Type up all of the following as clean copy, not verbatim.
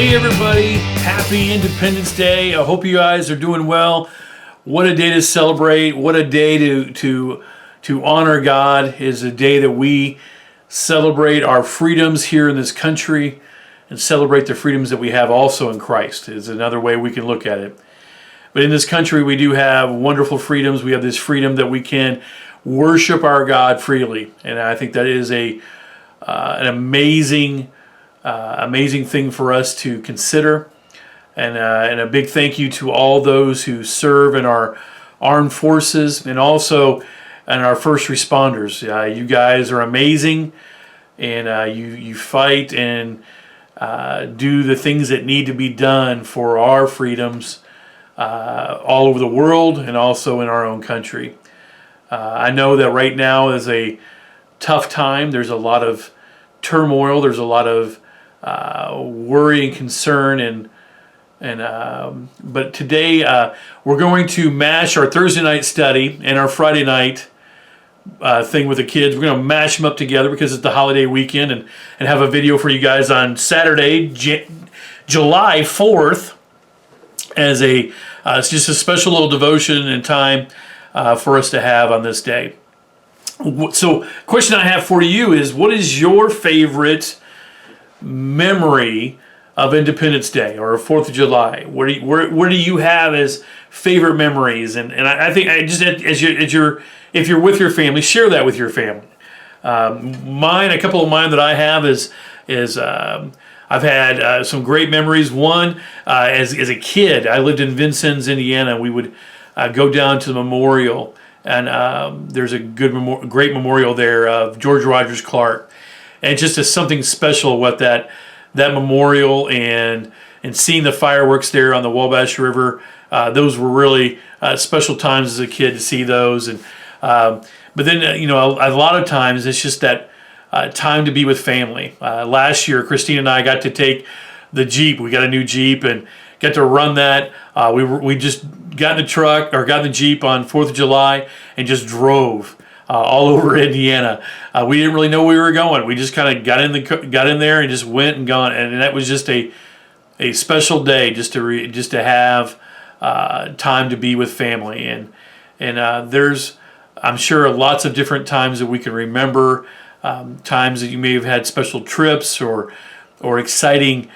Hey everybody, happy Independence Day. I hope you guys are doing well. What a day to celebrate. What a day to honor God. It is a day that we celebrate our freedoms here in this country and celebrate the freedoms that we have also in Christ is another way we can look at it. But in this country we do have wonderful freedoms. We have this freedom that we can worship our God freely. And I think that is an amazing thing for us to consider, and a big thank you to all those who serve in our armed forces and also in our first responders. You guys are amazing, and you fight and do the things that need to be done for our freedoms all over the world and also in our own country. I know that right now is a tough time. There's a lot of turmoil. There's a lot of worry and concern, but today we're going to mash our Thursday night study and our Friday night thing with the kids. We're going to mash them up together because it's the holiday weekend, and have a video for you guys on Saturday, July 4th, as it's just a special little devotion and time for us to have on this day. So, question I have for you is, what is your favorite memory of Independence Day or 4th of July? Where do you have as favorite memories? And I think if you're with your family, share that with your family. A couple of mine that I have is I've had some great memories. One, as a kid, I lived in Vincennes, Indiana. We would go down to the memorial, and there's a great memorial there of George Rogers Clark. And just as something special what that memorial and seeing the fireworks there on the Wabash River, those were really special times as a kid to see those. And but then a lot of times it's just that time to be with family. Last year, Christine and I got to take the Jeep. We got a new Jeep and got to run that. We just got in the truck or got in the Jeep on 4th of July and just drove all over Indiana. We didn't really know where we were going. We just kind of got in there and just went and gone. And that was just a special day just to have time to be with family. And there's, I'm sure, lots of different times that we can remember, times that you may have had special trips or exciting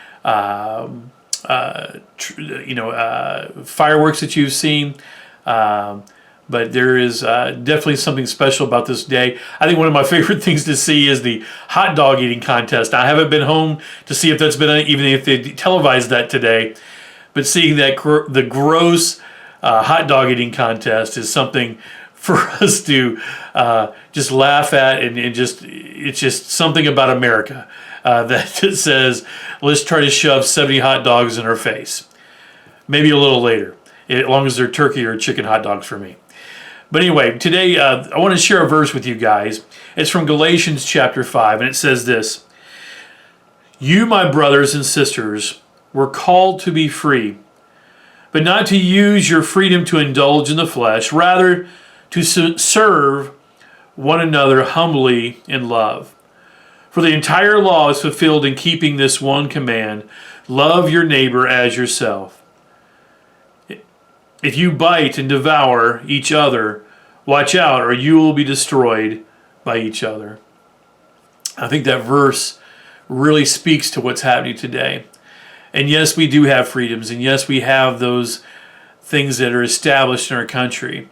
fireworks that you've seen. But there is definitely something special about this day. I think one of my favorite things to see is the hot dog eating contest. I haven't been home to see if that's been, even if they televised that today. But seeing that the gross hot dog eating contest is something for us to just laugh at, and it's just something about America that says, let's try to shove 70 hot dogs in our face. Maybe a little later, as long as they're turkey or chicken hot dogs for me. But anyway, today I want to share a verse with you guys. It's from Galatians chapter 5, and it says this: "You, my brothers and sisters, were called to be free, but not to use your freedom to indulge in the flesh, rather to serve one another humbly in love. For the entire law is fulfilled in keeping this one command: love your neighbor as yourself. If you bite and devour each other, watch out, or you will be destroyed by each other." I think that verse really speaks to what's happening today. And yes, we do have freedoms, and yes, we have those things that are established in our country.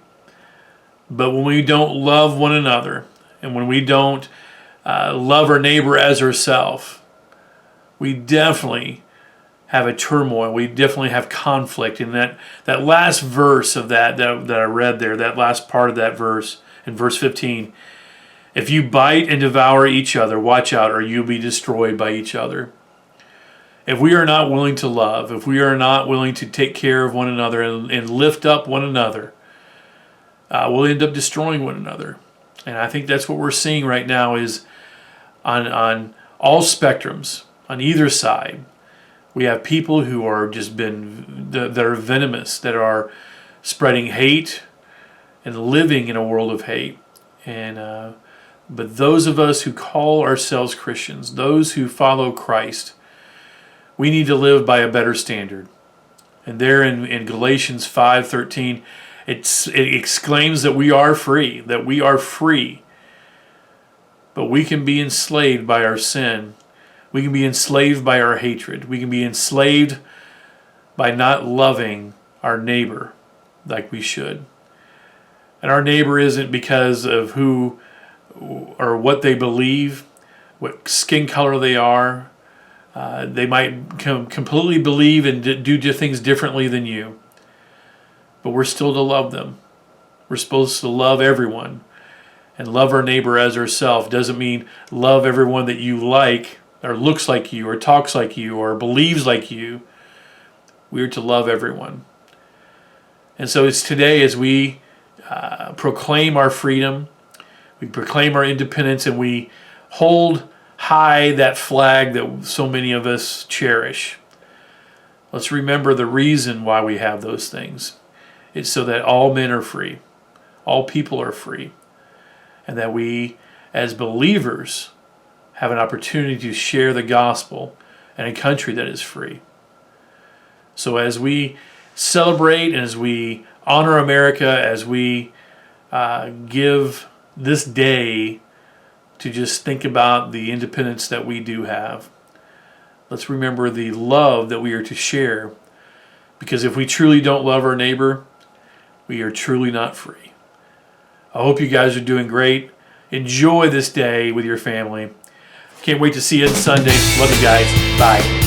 But when we don't love one another, and when we don't love our neighbor as ourselves, we definitely have a turmoil. We definitely have conflict. And that last verse of that I read there, that last part of that verse, in verse 15, "If you bite and devour each other, watch out, or you'll be destroyed by each other." If we are not willing to love, if we are not willing to take care of one another and lift up one another, we'll end up destroying one another. And I think that's what we're seeing right now is on all spectrums, on either side. We have people who are that are venomous, that are spreading hate and living in a world of hate. But those of us who call ourselves Christians, those who follow Christ, we need to live by a better standard. And there in Galatians 5:13, it exclaims that we are free, but we can be enslaved by our sin. We can be enslaved by our hatred. We can be enslaved by not loving our neighbor like we should. And our neighbor isn't because of who or what they believe, what skin color they are. They might completely believe and do things differently than you. But we're still to love them. We're supposed to love everyone. And love our neighbor as ourselves doesn't mean love everyone that you like, or looks like you, or talks like you, or believes like you. We are to love everyone. And so it's today as we proclaim our freedom, we proclaim our independence, and we hold high that flag that so many of us cherish. Let's remember the reason why we have those things. It's so that all men are free, all people are free, and that we, as believers, have an opportunity to share the gospel in a country that is free. So as we celebrate and as we honor America, as we give this day to just think about the independence that we do have, let's remember the love that we are to share, because if we truly don't love our neighbor, we are truly not free. I hope you guys are doing great. Enjoy this day with your family. Can't wait to see you on Sunday. Love you guys. Bye.